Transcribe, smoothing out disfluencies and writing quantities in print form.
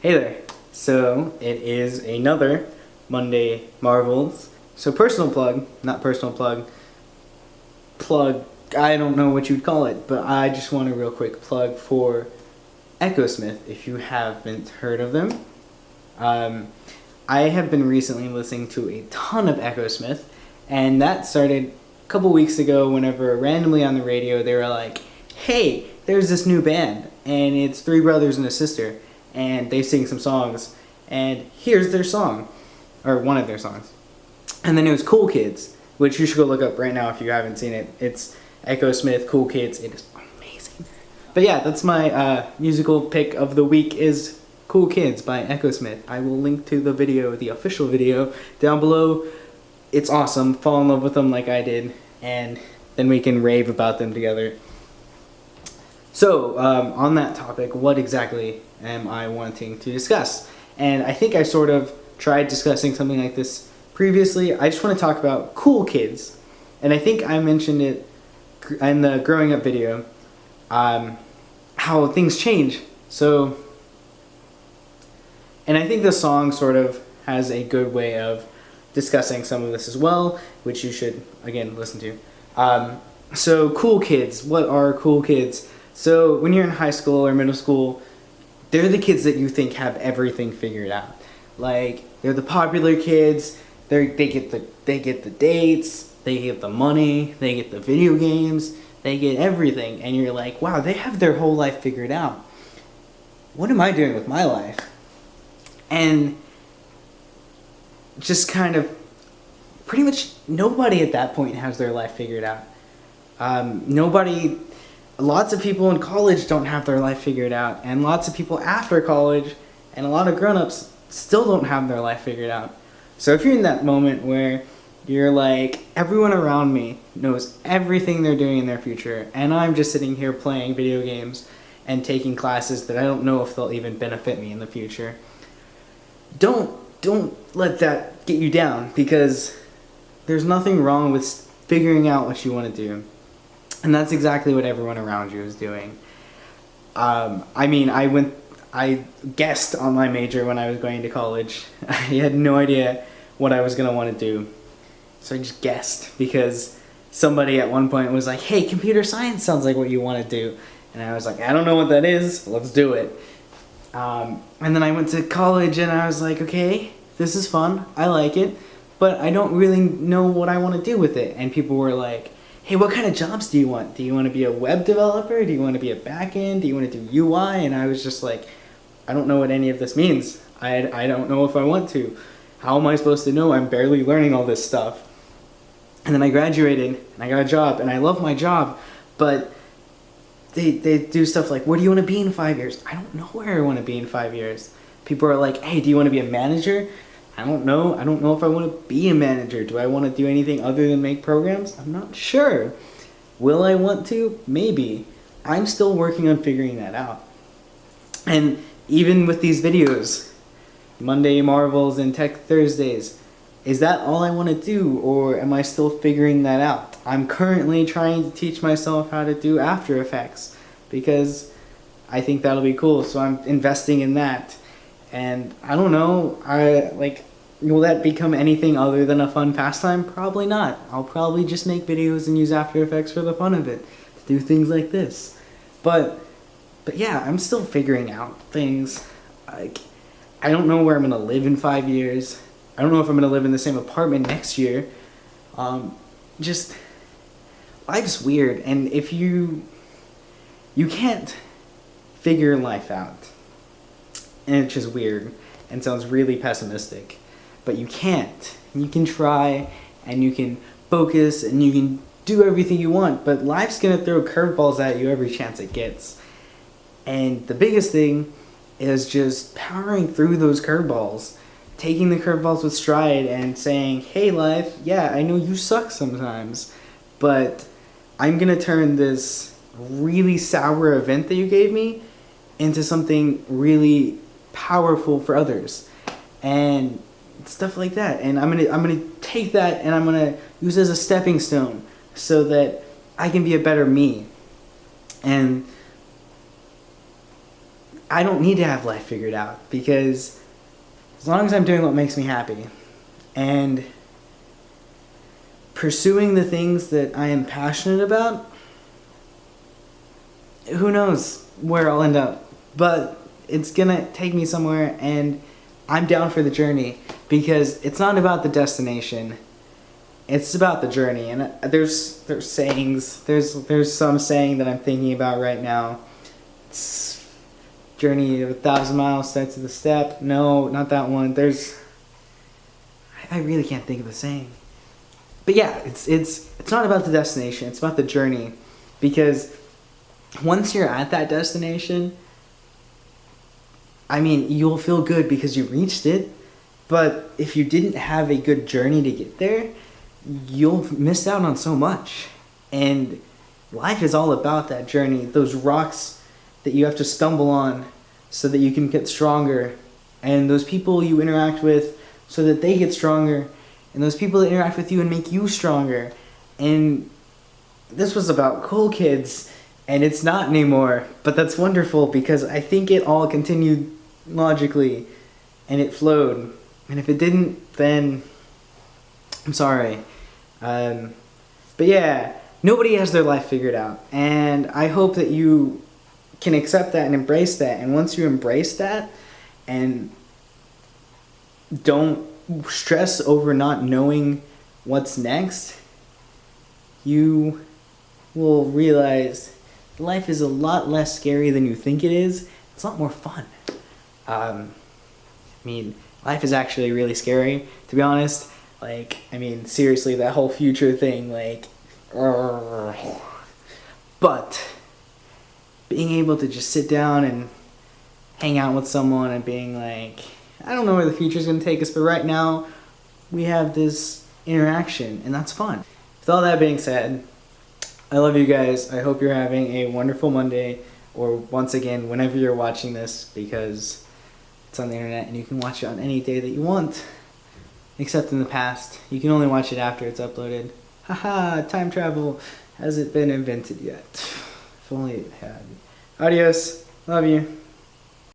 Hey there. So it is another Monday Marvels. So personal plug, not personal plug, I don't know what you'd call it, but I just want a real quick plug for Echosmith if you haven't heard of them. I have been recently listening to a ton of Echosmith, and that started a couple weeks ago whenever randomly on the radio they were like, hey, there's this new band, and it's three brothers and a sister, and they sing some songs, and here's their song, or one of their songs. And then it was Cool Kids, which you should go look up right now if you haven't seen it. It's Echosmith, Cool Kids. It is amazing. But yeah, that's my musical pick of the week is Cool Kids by Echosmith. I will link to the video, the official video, down below. It's awesome. Fall in love with them like I did, and then we can rave about them together. So, on that topic, what exactly am I wanting to discuss? And I think I sort of tried discussing something like this previously. I just want to talk about Cool Kids. And I think I mentioned it in the growing up video, how things change. So, and I think the song sort of has a good way of discussing some of this as well, which you should, again, listen to. So, Cool Kids. What are cool kids? So when you're in high school or middle school, they're the kids that you think have everything figured out. Like, they're the popular kids, they get the dates, they get the money, they get the video games, they get everything, and you're like, wow, they have their whole life figured out. What am I doing with my life? And just kind of, pretty much nobody at that point has their life figured out. Lots of people in college don't have their life figured out, and lots of people after college, and a lot of grown-ups still don't have their life figured out. So if you're in that moment where you're like, everyone around me knows everything they're doing in their future, and I'm just sitting here playing video games and taking classes that I don't know if they'll even benefit me in the future, don't let that get you down, because there's nothing wrong with figuring out what you want to do. And that's exactly what everyone around you is doing. I mean, I guessed on my major when I was going to college. I had no idea what I was going to want to do. So I just guessed because somebody at one point was like, hey, computer science sounds like what you want to do. And I was like, I don't know what that is. Let's do it. And then I went to college and I was like, okay, this is fun. I like it. But I don't really know what I want to do with it. And people were like, hey, what kind of jobs do you want? Do you want to be a web developer? Do you want to be a backend? Do you want to do UI? And I was just like, I don't know what any of this means. I don't know if I want to. How am I supposed to know? I'm barely learning all this stuff. And then I graduated, and I got a job, and I love my job, but they do stuff like, where do you want to be in 5 years? I don't know where I want to be in 5 years. People are like, hey, do you want to be a manager? I don't know. I don't know if I want to be a manager. Do I want to do anything other than make programs? I'm not sure. Will I want to? Maybe. I'm still working on figuring that out. And even with these videos, Monday Marvels and Tech Thursdays, is that all I want to do, or am I still figuring that out? I'm currently trying to teach myself how to do After Effects because I think that'll be cool, so I'm investing in that. And I don't know, will that become anything other than a fun pastime? Probably not. I'll probably just make videos and use After Effects for the fun of it, to do things like this. But yeah, I'm still figuring out things. Like, I don't know where I'm gonna live in 5 years. I don't know if I'm gonna live in the same apartment next year. Just, life's weird, and if you can't figure life out. And it's just weird and sounds really pessimistic. But you can't. You can try and you can focus and you can do everything you want, but life's gonna throw curveballs at you every chance it gets. And the biggest thing is just powering through those curveballs, taking the curveballs with stride and saying, hey life, yeah, I know you suck sometimes, but I'm gonna turn this really sour event that you gave me into something really powerful for others, and stuff like that. And I'm gonna take that and I'm gonna use it as a stepping stone so that I can be a better me. And I don't need to have life figured out, because as long as I'm doing what makes me happy and pursuing the things that I am passionate about, who knows where I'll end up. But it's gonna take me somewhere, and I'm down for the journey, because it's not about the destination. It's about the journey. And there's sayings. There's some saying that I'm thinking about right now. It's journey of 1,000 miles starts with a step. No, not that one. I really can't think of a saying. But yeah, it's not about the destination. It's about the journey, because once you're at that destination, I mean, you'll feel good because you reached it. But if you didn't have a good journey to get there, you'll miss out on so much. And life is all about that journey, those rocks that you have to stumble on so that you can get stronger, and those people you interact with so that they get stronger, and those people that interact with you and make you stronger. And this was about cool kids, and it's not anymore, but that's wonderful, because I think it all continued logically and it flowed. And if it didn't, then I'm sorry. But yeah, nobody has their life figured out, and I hope that you can accept that and embrace that. And once you embrace that and don't stress over not knowing what's next, you will realize life is a lot less scary than you think it is. It's a lot more fun. I mean, life is actually really scary, to be honest. Like, I mean, seriously, that whole future thing, like, but being able to just sit down and hang out with someone and being like, I don't know where the future's gonna take us, but right now we have this interaction, and that's fun. With all that being said, I love you guys. I hope you're having a wonderful Monday, or once again, whenever you're watching this, because it's on the internet and you can watch it on any day that you want, except in the past. You can only watch it after it's uploaded. Haha, time travel hasn't been invented yet. If only it had. Adios. Love you.